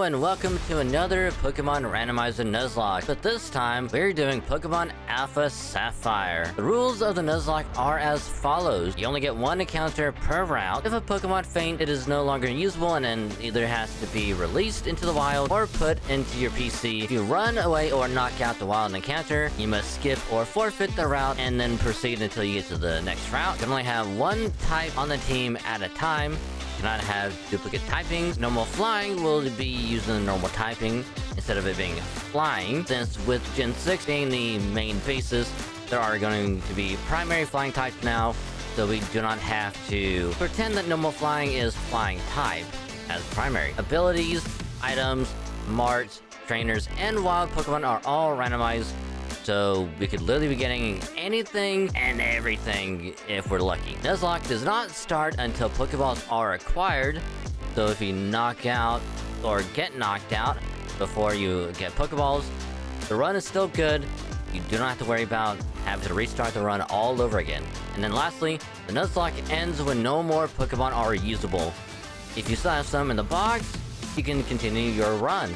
and welcome to another Pokémon Randomized Nuzlocke, but this time we're doing Pokémon Alpha Sapphire. The rules of the Nuzlocke are as follows. You only get one encounter per route. If a Pokémon faint, it is no longer usable and then either has to be released into the wild or put into your PC. If you run away or knock out the wild encounter, you must skip or forfeit the route and then proceed until you get to the next route. You can only have one type on the team at a time. Cannot have duplicate typings. Normal flying will be using the normal typing instead of it being flying. Since with Gen 6 being the main basis, there are going to be primary flying types now, so we do not have to pretend that normal flying is flying type as primary. Abilities, items, marts, trainers, and wild Pokemon are all randomized, so we could literally be getting anything and everything if we're lucky. Nuzlocke does not start until Pokeballs are acquired, so if you knock out or get knocked out before you get Pokeballs, the run is still good. You do not have to worry about having to restart the run all over again. And then lastly, the Nuzlocke ends when no more Pokemon are usable. If you still have some in the box, you can continue your run,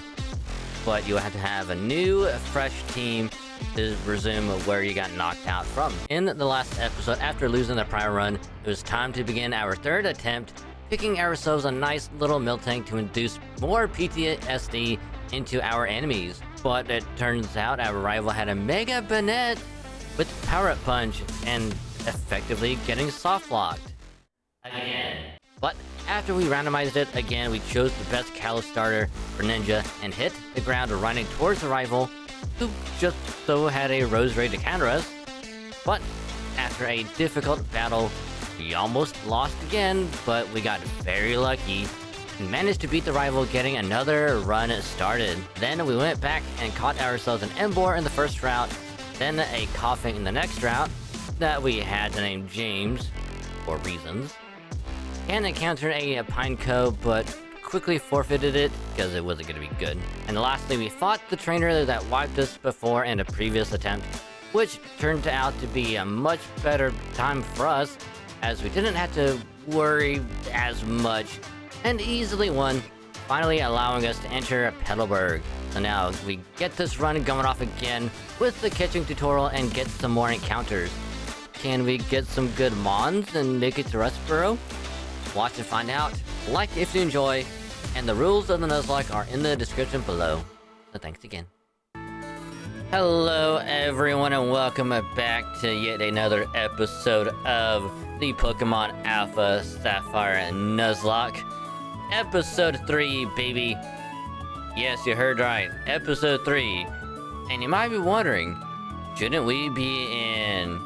but you have to have a new, fresh team to resume where you got knocked out from. In the last episode, after losing the prior run, it was time to begin our third attempt, picking ourselves a nice little Miltank to induce more PTSD into our enemies. But it turns out our rival had a Mega Banette with Power-Up Punch and effectively getting soft-locked again. But after we randomized it again, we chose the best Kalos starter for Ninja and hit the ground running towards the rival, who just so had a Rose Ray to counter us. But after a difficult battle, we almost lost again, but we got very lucky and managed to beat the rival, getting another run started. Then we went back and caught ourselves an Emboar in the first route, then a Coughing in the next route that we had to name James for reasons, and encountered a Pineco, but quickly forfeited it because it wasn't going to be good. And lastly, we fought the trainer that wiped us before in a previous attempt, which turned out to be a much better time for us, as we didn't have to worry as much and easily won, finally allowing us to enter Petalburg. So now we get this run going off again with the catching tutorial and get some more encounters. Can we get some good mons and make it to Rustboro? Watch and find out. Like if you enjoy, and the rules of the Nuzlocke are in the description below. So thanks again. Hello everyone and welcome back to yet another episode of the Pokémon Alpha Sapphire Nuzlocke. Episode 3, baby. Yes, you heard right. Episode 3. And you might be wondering, shouldn't we be in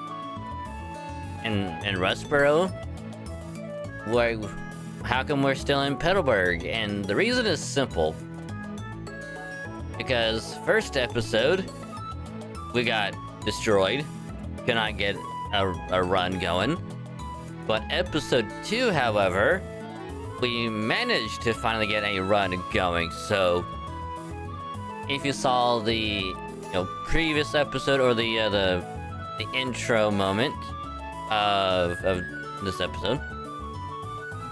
Rustboro? Why? How come we're still in Petalburg? And the reason is simple. Because first episode, we got destroyed. Could not get a run going. But episode 2, however, we managed to finally get a run going. So if you saw the previous episode or the intro moment of this episode,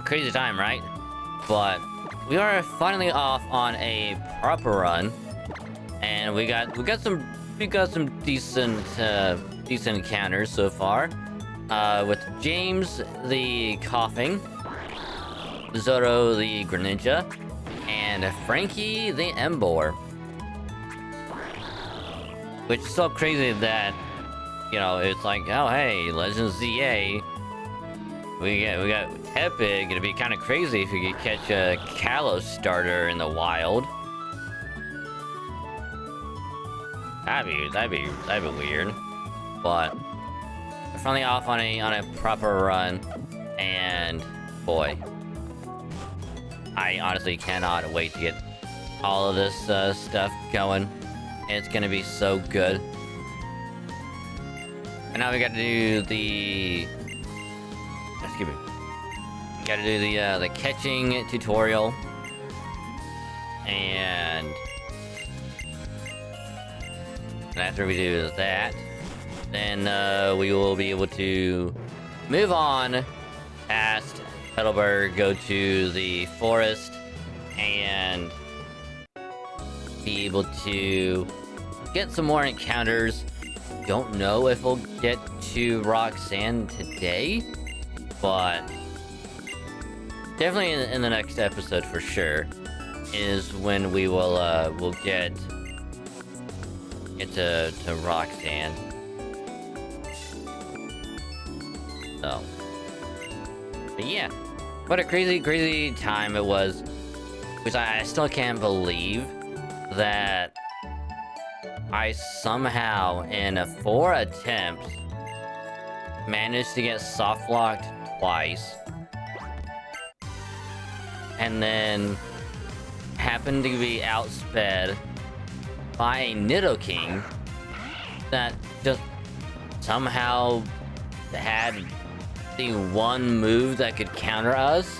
crazy time, right? But we are finally off on a proper run, and we got some decent encounters so far. With James the Coughing, Zoro the Greninja, and Frankie the Emboar. Which is so crazy that it's like, oh hey, Legends ZA. We got Epic. It'd be kind of crazy if you could catch a Kalos starter in the wild. That'd be weird. But we're finally off on a proper run, and boy, I honestly cannot wait to get all of this stuff going. It's gonna be so good. And now we got to do the. Excuse me. Got to do the catching tutorial, and after we do that, then we will be able to move on past Petalburg, go to the forest, and be able to get some more encounters. Don't know if we'll get to Roxanne today, but definitely in the next episode for sure is when we will we'll get to Roxanne. So, but yeah, what a crazy time it was. Because I still can't believe that I somehow, in 4 attempts, managed to get soft locked twice. And then happened to be outsped by a Nidoking that just somehow had the one move that could counter us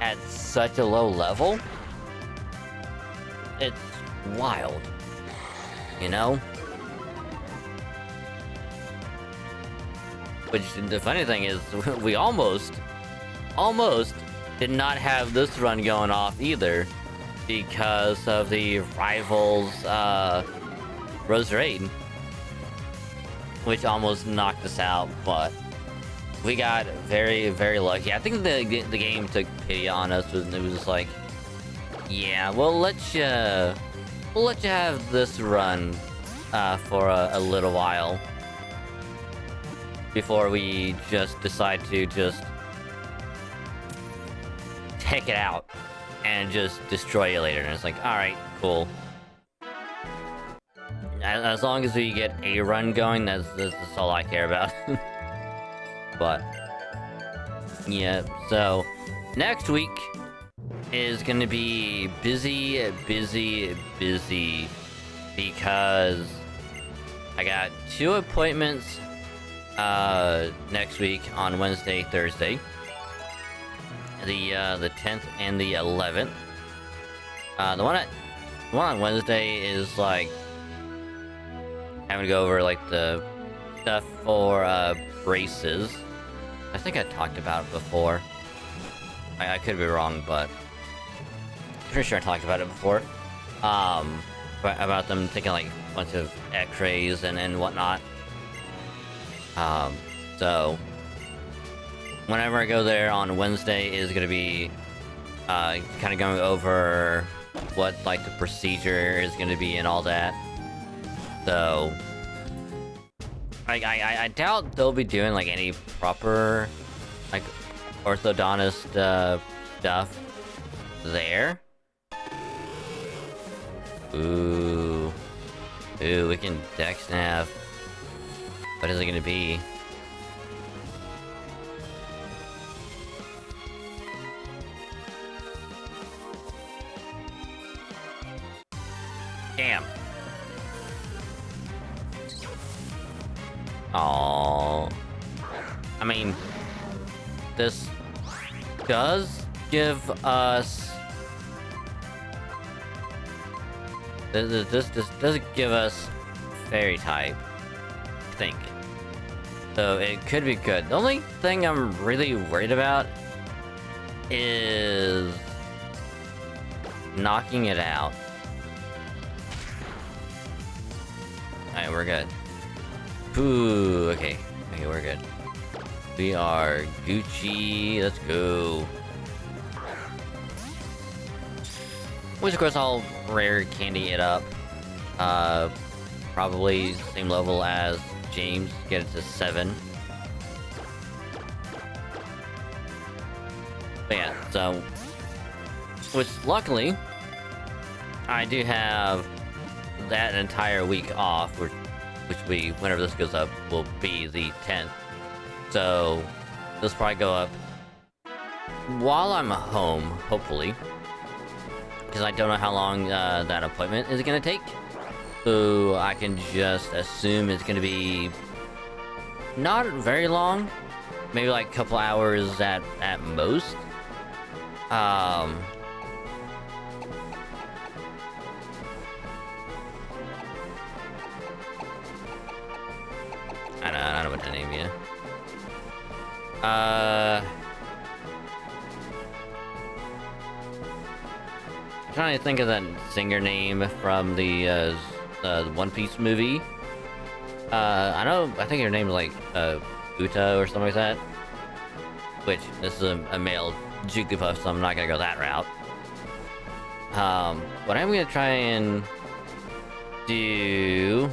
at such a low level. It's wild, you know? Which, the funny thing is, we almost did not have this run going off either because of the rivals Roserade, which almost knocked us out, but we got very lucky. I think the game took pity on us. It was just like, yeah, we'll let you have this run for a little while before we just decide to just take it out and just destroy you later. And it's like, alright, cool. As long as we get a run going, that's all I care about. But yeah, so next week is gonna be busy because I got 2 appointments next week on Wednesday, Thursday. The 10th and the 11th. The one on Wednesday is like having to go over like the stuff for braces. I think I talked about it before. I could be wrong, but I'm pretty sure I talked about it before. About them taking like a bunch of X-rays and whatnot. So whenever I go there on Wednesday is gonna be kind of going over what like the procedure is gonna be and all that. So I doubt they'll be doing like any proper like orthodontist stuff there. Ooh, we can dex nav. What is it gonna be? Damn. Aww. I mean, this does give us... This does give us fairy type, I think. So it could be good. The only thing I'm really worried about is knocking it out. Alright, we're good. Ooh, okay, we're good. We are Gucci. Let's go. Which, of course, I'll rare candy it up. Probably same level as James. Get it to 7. But yeah, so... Which, luckily, I do have that entire week off, which we, whenever this goes up, will be the 10th. So, this will probably go up while I'm home, hopefully. Because I don't know how long that appointment is gonna take. So, I can just assume it's gonna be not very long. Maybe like a couple hours at most. I don't know what to name you. I'm trying to think of that singer name from the One Piece movie. I think her name's like Uta or something like that. Which, this is a male Jigglypuff, so I'm not gonna go that route. But I'm gonna try and do...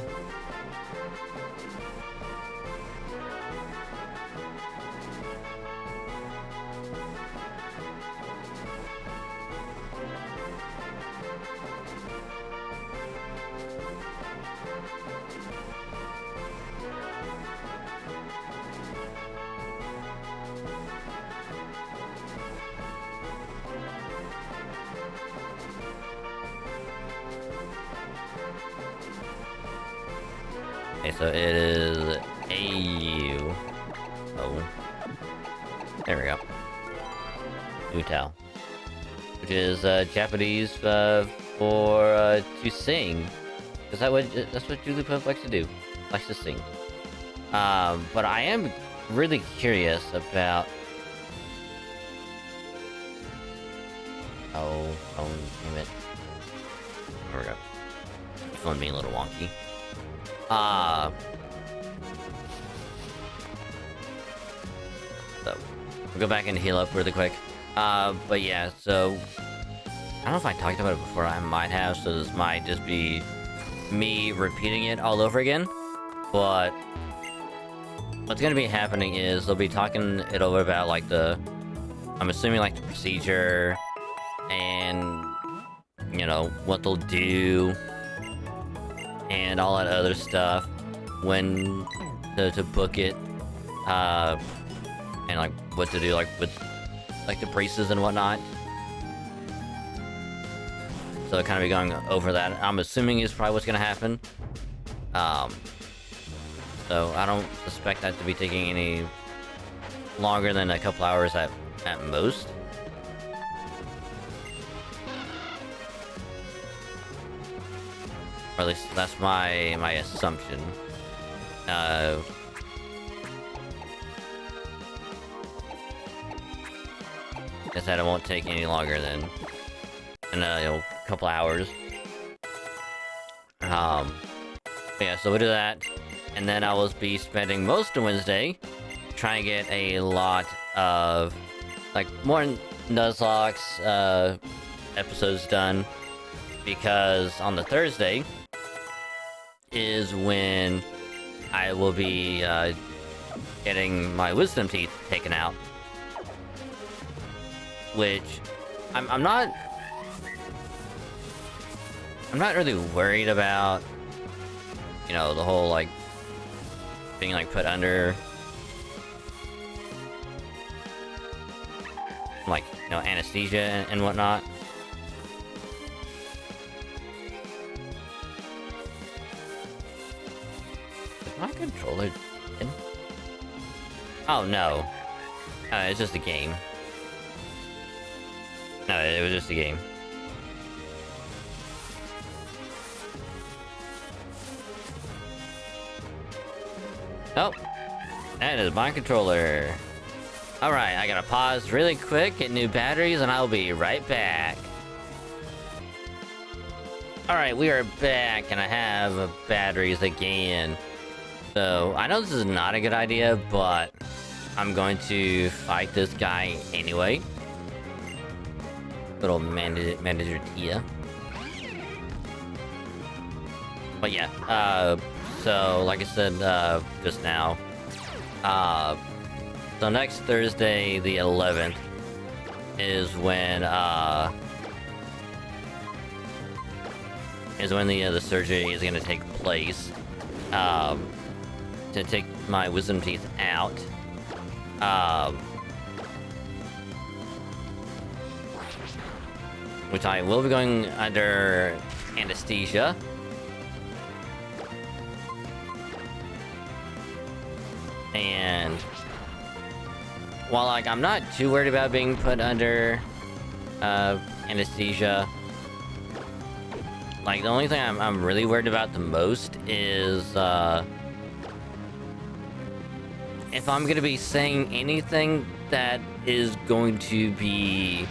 Okay, so it is AU. Oh. There we go. Utao. Which is Japanese for to sing. Because that's what Jigglypuff likes to do. Likes to sing. But I am really curious about... Oh, damn it. There we go. This one being a little wonky. So, we'll go back and heal up really quick. But yeah, so... I don't know if I talked about it before, I might have, so this might just be me repeating it all over again. But... what's gonna be happening is, they'll be talking it over about, like, I'm assuming, like, the procedure, and... you know, what they'll do... and all that other stuff when to book it, and like what to do, like with like the braces and whatnot. So kind of be going over that. I'm assuming is probably what's gonna happen. So I don't suspect that to be taking any longer than a couple hours at most. Or at least that's my assumption. Guess that it won't take any longer than a couple hours. Yeah, so we'll do that, and then I will be spending most of Wednesday trying to get a lot of like more Nuzlocke's episodes done, because on the Thursday is when I will be getting my wisdom teeth taken out, which I'm not really worried about, you know, the whole like being like put under like, you know, anesthesia and whatnot. My controller in? Oh no. It's just a game. No, it was just a game. Oh, that is my controller. Alright, I gotta pause really quick, get new batteries, and I'll be right back. Alright, we are back, and I have batteries again. So, I know this is not a good idea, but I'm going to fight this guy anyway. Little manager Tia. But yeah, so like I said just now, so next Thursday, the 11th, is when the surgery is going to take place. To take my wisdom teeth out. Which I will be going under anesthesia. And while like I'm not too worried about being put under anesthesia, like the only thing I'm really worried about the most is if I'm gonna be saying anything that is going to be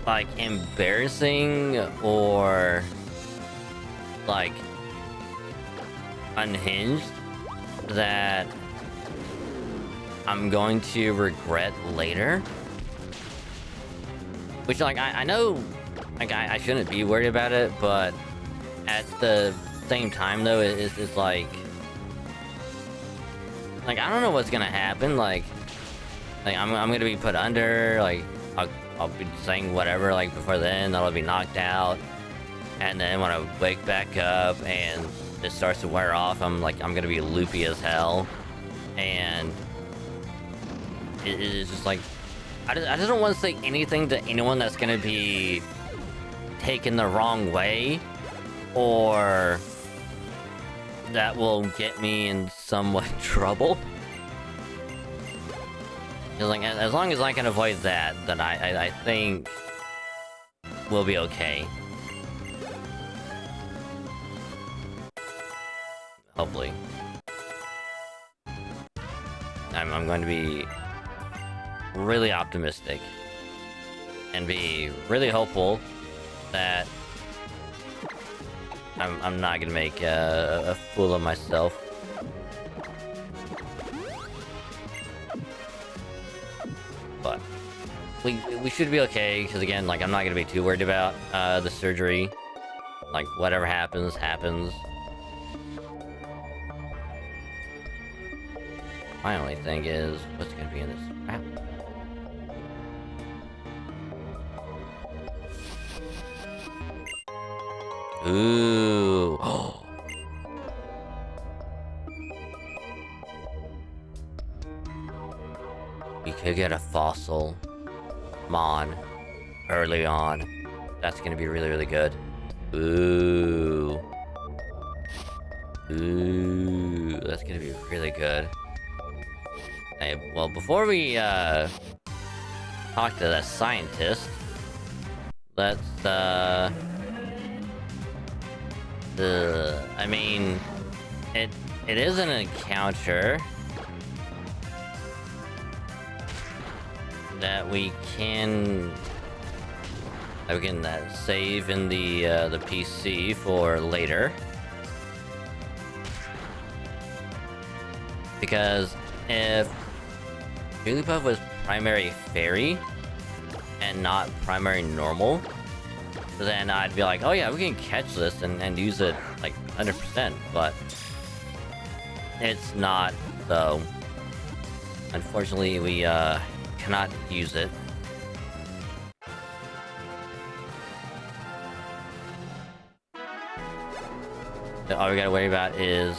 like embarrassing or like unhinged that I'm going to regret later. Which, like, I know, like, I shouldn't be worried about it, but at the same time, though, it's like, I don't know what's gonna happen. Like I'm gonna be put under. Like, I'll be saying whatever. Like before then, I'll be knocked out, and then when I wake back up and it starts to wear off, I'm gonna be loopy as hell, and it's just like I just don't want to say anything to anyone that's gonna be taken the wrong way, or that will get me in somewhat trouble. Because, like, as long as I can avoid that, then I think we'll be okay. Hopefully. I'm going to be really optimistic and be really hopeful that I'm not gonna make a fool of myself. But we should be okay, because again, like, I'm not gonna be too worried about the surgery. Like, whatever happens, happens. My only thing is, what's gonna be in this map? Ooh. Oh. We could get a fossil mon early on. That's gonna be really, really good. Ooh. Ooh. That's gonna be really good. Hey, well, before we talk to the scientist, let's I mean, it is an encounter that we can save in the PC for later, because if Jigglypuff was primary fairy and not primary normal, then I'd be like, oh yeah, we can catch this and use it like 100%, but it's not, so unfortunately we cannot use it. So all we gotta worry about is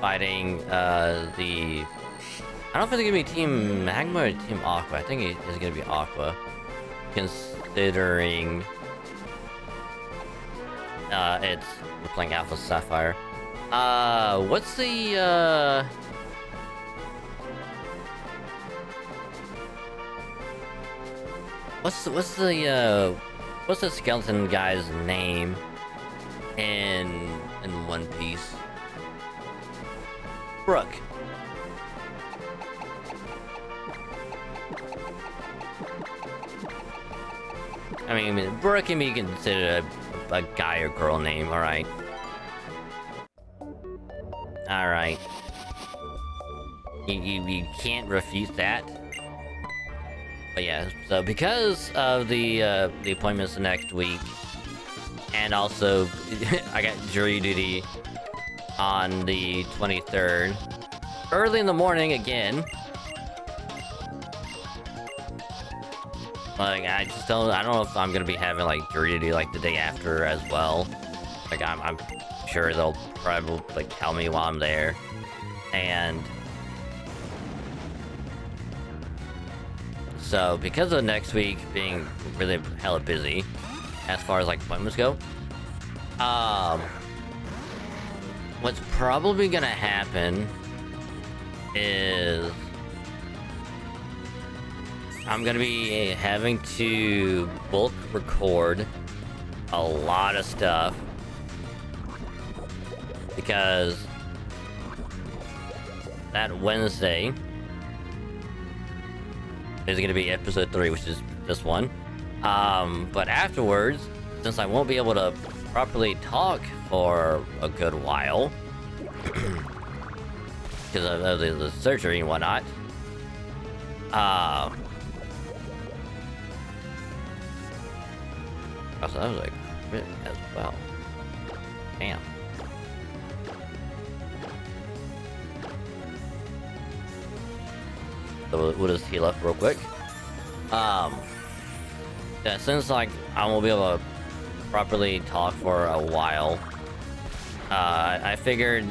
fighting the... I don't know if it's gonna be Team Magma or Team Aqua. I think it is gonna be Aqua, considering we're playing Alpha Sapphire. What's the what's the skeleton guy's name in One Piece? Brook. I mean, Brook can be considered a guy or girl name, alright? Alright. You can't refute that. But yeah, so because of the appointments next week, and also I got jury duty on the 23rd, early in the morning again. Like, I don't know if I'm gonna be having like jury duty like the day after as well. Like, I'm sure they'll probably like tell me while I'm there, and so because of next week being really hella busy as far as like appointments go, what's probably gonna happen is I'm gonna be having to bulk record a lot of stuff, because that Wednesday is gonna be episode 3, which is this one. But afterwards, since I won't be able to properly talk for a good while, because of the surgery and whatnot, also, that was a crit as well. Damn. So we'll just heal up real quick. Yeah, since like I won't be able to properly talk for a while, I figured,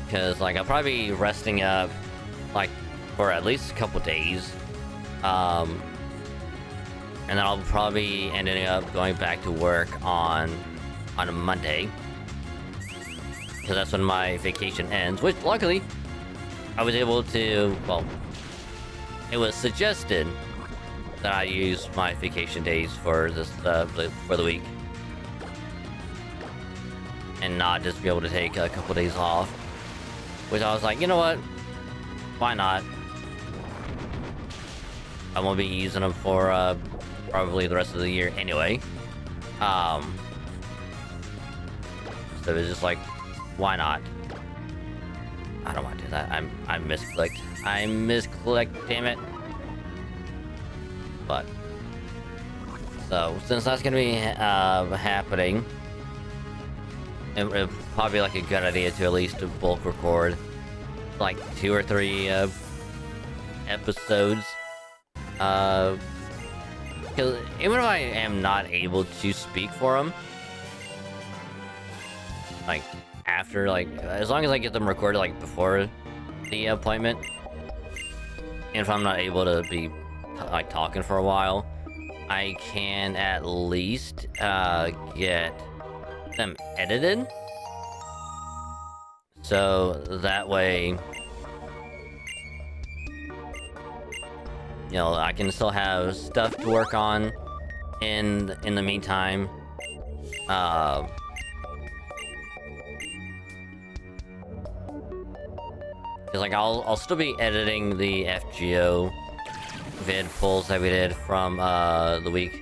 because like I'll probably be resting up like for at least a couple days, and then I'll probably ending up going back to work on a Monday, because that's when my vacation ends. Which luckily, I was able to. Well, it was suggested that I use my vacation days for this for the week, and not just be able to take a couple days off. Which I was like, you know what? Why not? I won't be using them for probably the rest of the year anyway. So it's just like, why not? I don't want to do that. I misclicked. I misclicked, damn it. But so since that's gonna be happening, it probably like a good idea to at least bulk record like 2 or 3 episodes. Because even if I am not able to speak for them, like after, like as long as I get them recorded like before the appointment, and if I'm not able to be like talking for a while, I can at least get them edited, so that way, you know, I can still have stuff to work on in the meantime. Cause like I'll still be editing the FGO vid pulls that we did from the week,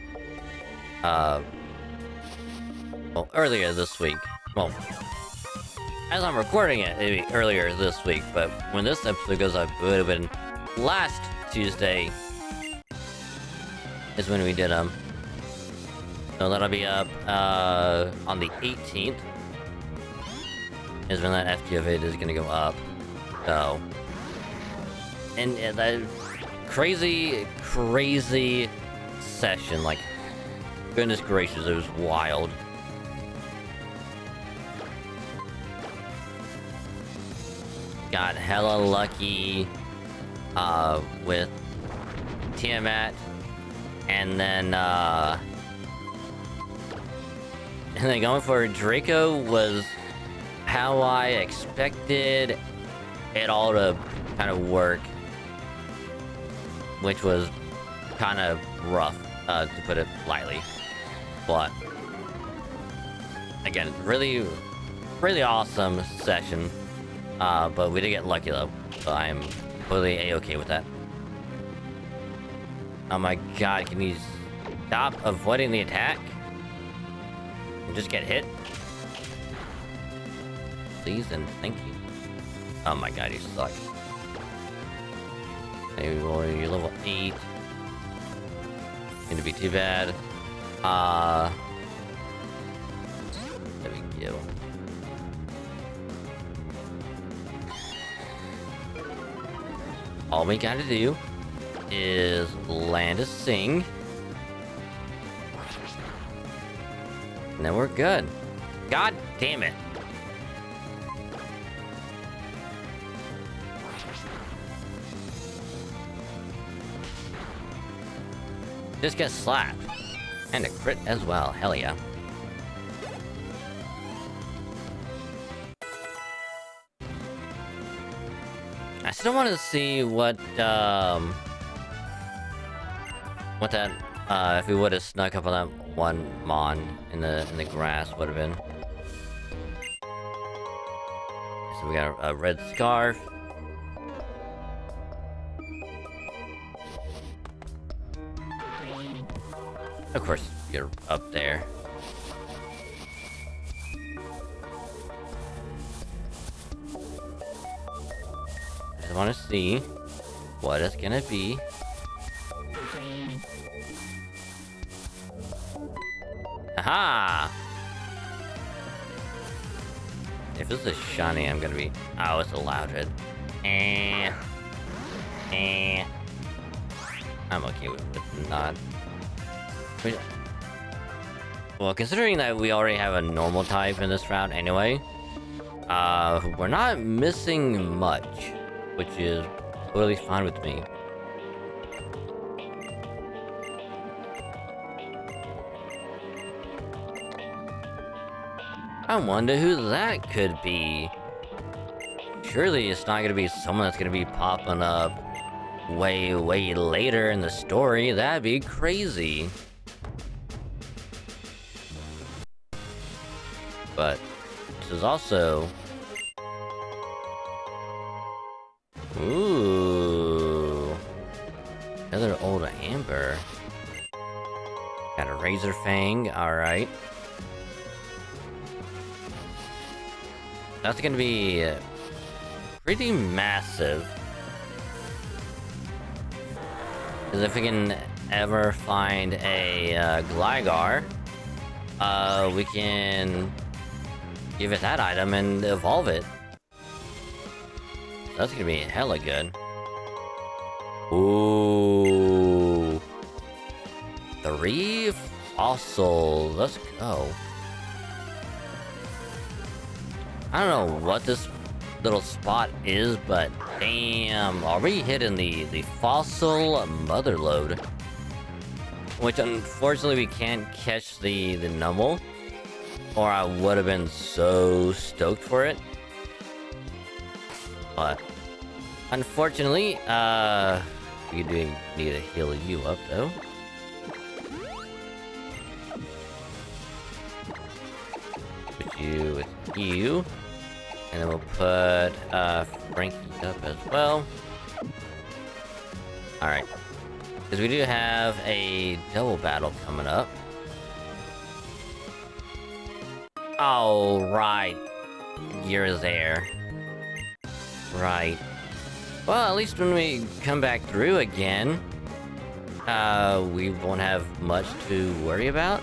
well, earlier this week. Well, as I'm recording it, it'd be earlier this week, but when this episode goes up, it would have been last Tuesday is when we did them. So that'll be up on the 18th is when that FGO vid is gonna go up. So, and that crazy session, like, goodness gracious, it was wild. Got hella lucky with Tiamat, and then going for Draco was how I expected it all to kind of work, which was kind of rough, to put it lightly. But again, really awesome session. But we did get lucky though, so I'm totally a-okay with that. Oh my god, can you stop avoiding the attack? And just get hit? Please and thank you. Oh my god, you suck. Maybe you're level 8. Gonna be too bad. There we go. All we gotta do is land a sing, and then we're good. God damn it. Just get slapped. And a crit as well, hell yeah. I still want to see what that, if we would have snuck up on that one mon in the grass, would have been. So we got a red scarf. Of course, you're up there. I just want to see what it's gonna be. Aha! If this is shiny, I'm gonna be... Oh, it's allowed it. I'm okay with not. Well, considering that we already have a normal type in this route anyway, we're not missing much, which is totally fine with me. I wonder who that could be. Surely it's not gonna be someone that's gonna be popping up way later in the story. That'd be crazy. But this is also... Ooh. Another old amber. Got a razor fang, alright. That's gonna be pretty massive. Because if we can ever find a Gligar, we can give it that item and evolve it. That's gonna be hella good. Ooh. 3 fossils. Let's go. I don't know what this little spot is, but damn, are we hitting the fossil mother load? Which unfortunately we can't catch the Numble, or I would have been so stoked for it. But unfortunately, we do need to heal you up though. Put you with you. And then we'll put Frankie up as well. Alright. Because we do have a double battle coming up. Oh, right. You're there. Right. Well, at least when we come back through again, we won't have much to worry about.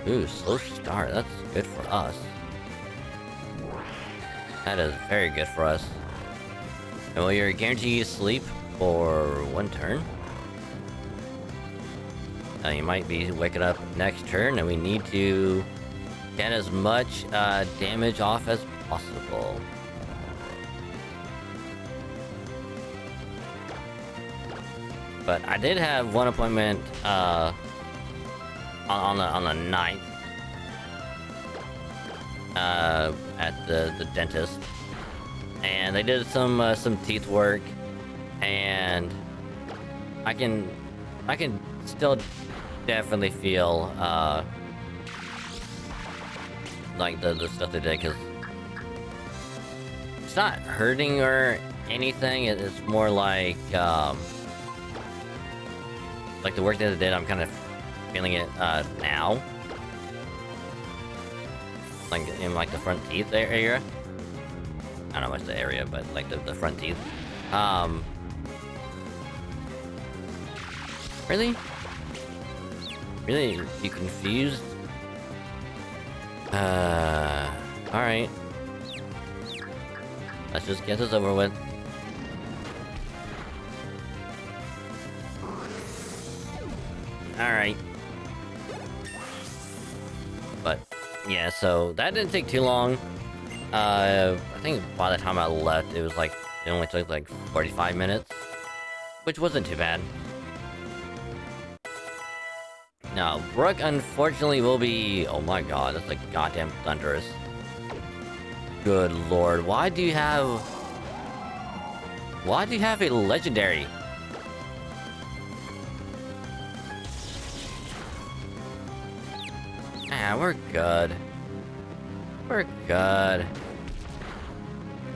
Ooh, slow start. That's good for us. That is very good for us. And well, you're guaranteed sleep for 1 turn. You might be waking up next turn, and we need to get as much damage off as possible. But I did have one appointment on the 9th at the dentist, and they did some teeth work, and I can still definitely feel like the stuff they did, because it's not hurting or anything. It's more like the work that they did. I'm kind of feeling it now, like in the front teeth area. I don't know what's the area, but like the front teeth. Really? Really? You confused? Alright. Let's just get this over with. Alright. But, yeah, so that didn't take too long. I think by the time I left, it was like, it only took like 45 minutes. Which wasn't too bad. Now, Brooke, unfortunately, will be... Oh my god, that's like goddamn thunderous. Good lord, why do you have a legendary? Ah, we're good. We're good.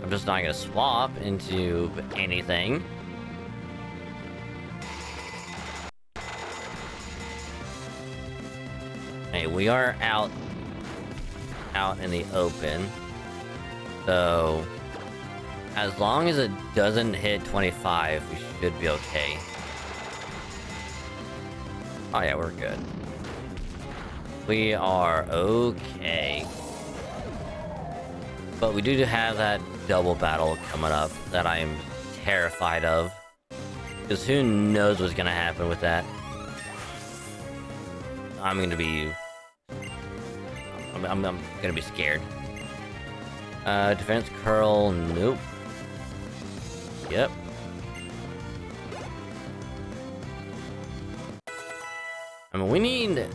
I'm just not gonna swap into anything. Hey, we are out in the open. So, as long as it doesn't hit 25, we should be okay. Oh yeah, we're good. We are okay. But we do have that double battle coming up that I am terrified of. Because who knows what's gonna happen with that. I'm gonna be scared. Defense curl, nope. Yep. I mean, we need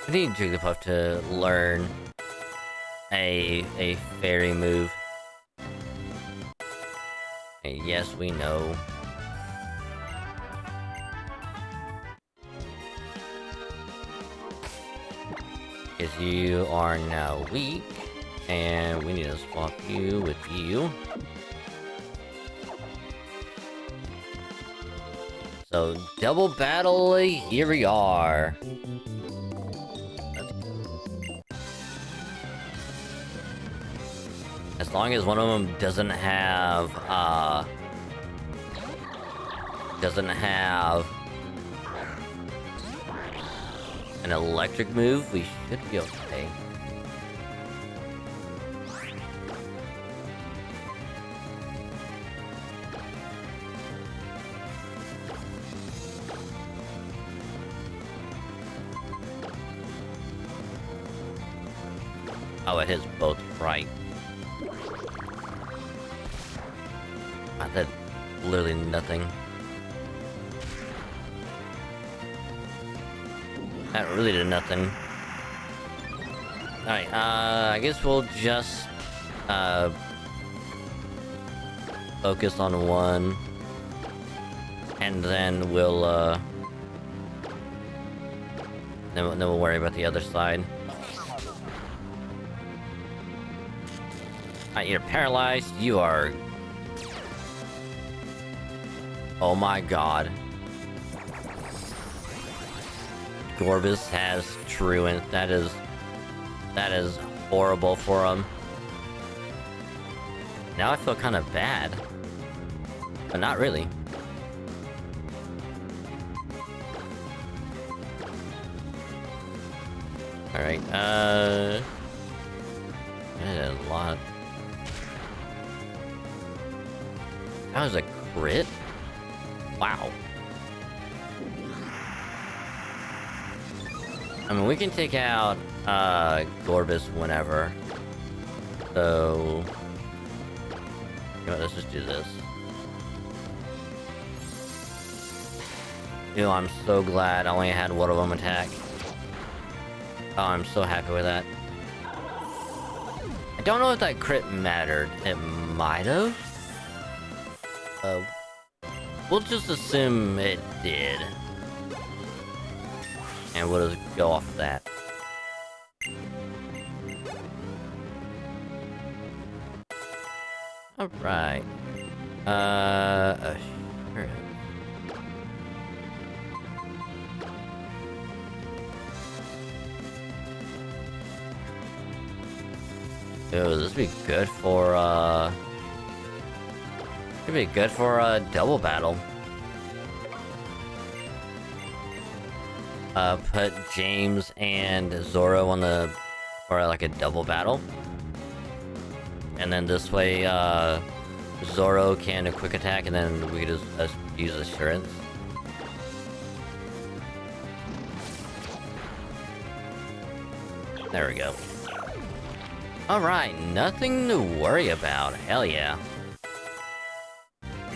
Jigglypuff to learn a fairy move. And yes, we know. Because you are now weak. And we need to swap you with you. So, double battle, here we are. As long as one of them doesn't have an electric move, we should be okay. Oh, it hits both right. That literally nothing. That really did nothing. Alright, I guess we'll just focus on one. And then we'll then we'll worry about the other side. Alright, you're paralyzed. You are... Oh my god. Gorbis has Truant. That is horrible for him. Now I feel kind of bad. But not really. Alright, that is a lot. That was a crit? Wow. I mean, we can take out, Gorbis whenever. So... You know what, let's just do this. Ew, I'm so glad I only had one of them attack. Oh, I'm so happy with that. I don't know if that crit mattered. It might have. We'll just assume it did. And we'll just go off of that. Alright. Sure. Ooh, this would be good for, Could be good for a double battle. Put James and Zoro on the... for like a double battle. And then this way, Zoro can a quick attack and then we can just use Assurance. There we go. Alright, nothing to worry about. Hell yeah.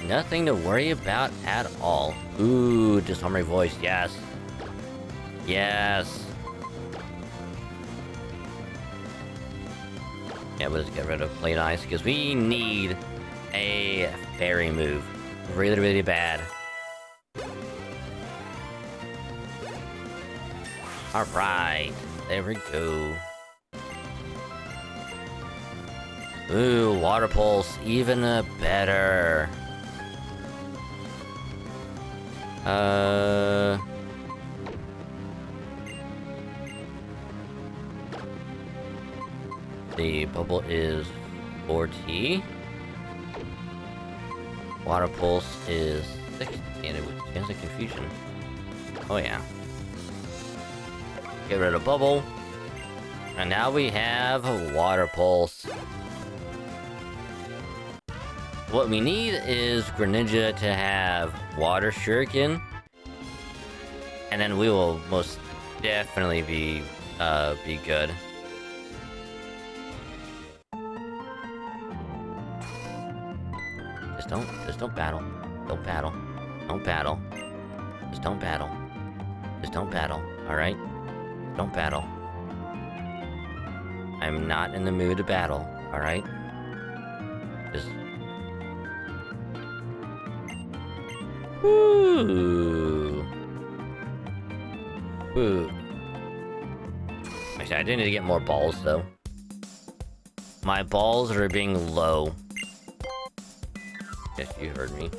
Nothing to worry about at all. Ooh, Disarmory Voice, yes. Yes. Yeah, we'll just get rid of Plate Ice, because we need a fairy move. Really, really bad. Alright, there we go. Ooh, water pulse, even better. The bubble is 40. Water pulse is 60, and it would chance of confusion. Oh yeah. Get rid of bubble. And now we have a water pulse. What we need is Greninja to have water shuriken. And then we will most definitely be good. Just don't battle. Don't battle. Don't battle. Just don't battle. Just don't battle, alright? Don't battle. I'm not in the mood to battle, alright? Just... Woo! Woo. Actually, I do need to get more balls, though. My balls are being low. Yes, you heard me.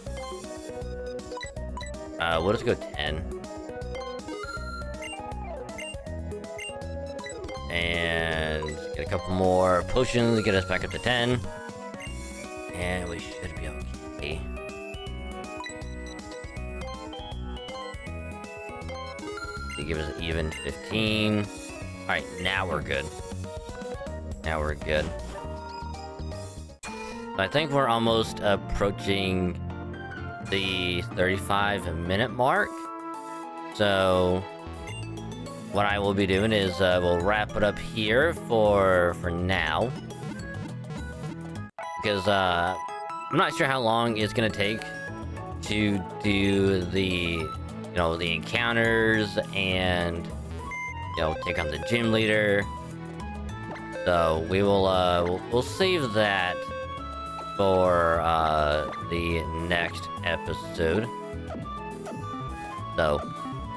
We'll just go 10. And get a couple more potions to get us back up to 10. And we should be okay. They give us even 15. Alright, now we're good. Now we're good. I think we're almost approaching the 35-minute mark. So what I will be doing is we'll wrap it up here for now. Because I'm not sure how long it's gonna take to do the the encounters and take on the gym leader. So we will we'll save that for the next episode. So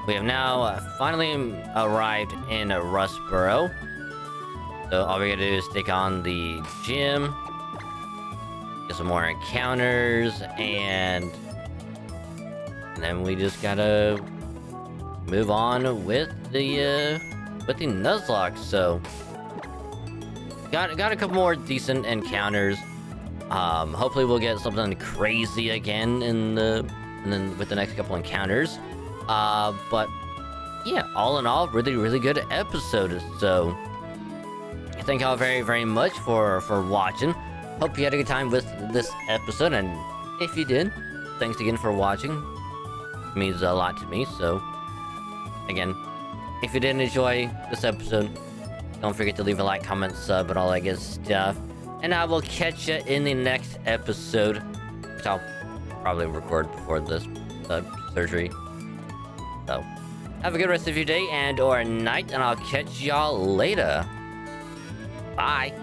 we have now finally arrived in Rustboro. So all we gotta do is take on the gym, get some more encounters, and then we just gotta move on with the Nuzlocke. So got a couple more decent encounters. Hopefully we'll get something crazy again with the next couple encounters. But yeah, all in all, really good episode. So thank y'all very, very much for watching. Hope you had a good time with this episode, and if you did, thanks again for watching. It means a lot to me. So again, if you did enjoy this episode, don't forget to leave a like, comment, sub, and all that good stuff. And I will catch you in the next episode, which I'll probably record before this surgery. So, have a good rest of your day and or night, and I'll catch y'all later. Bye.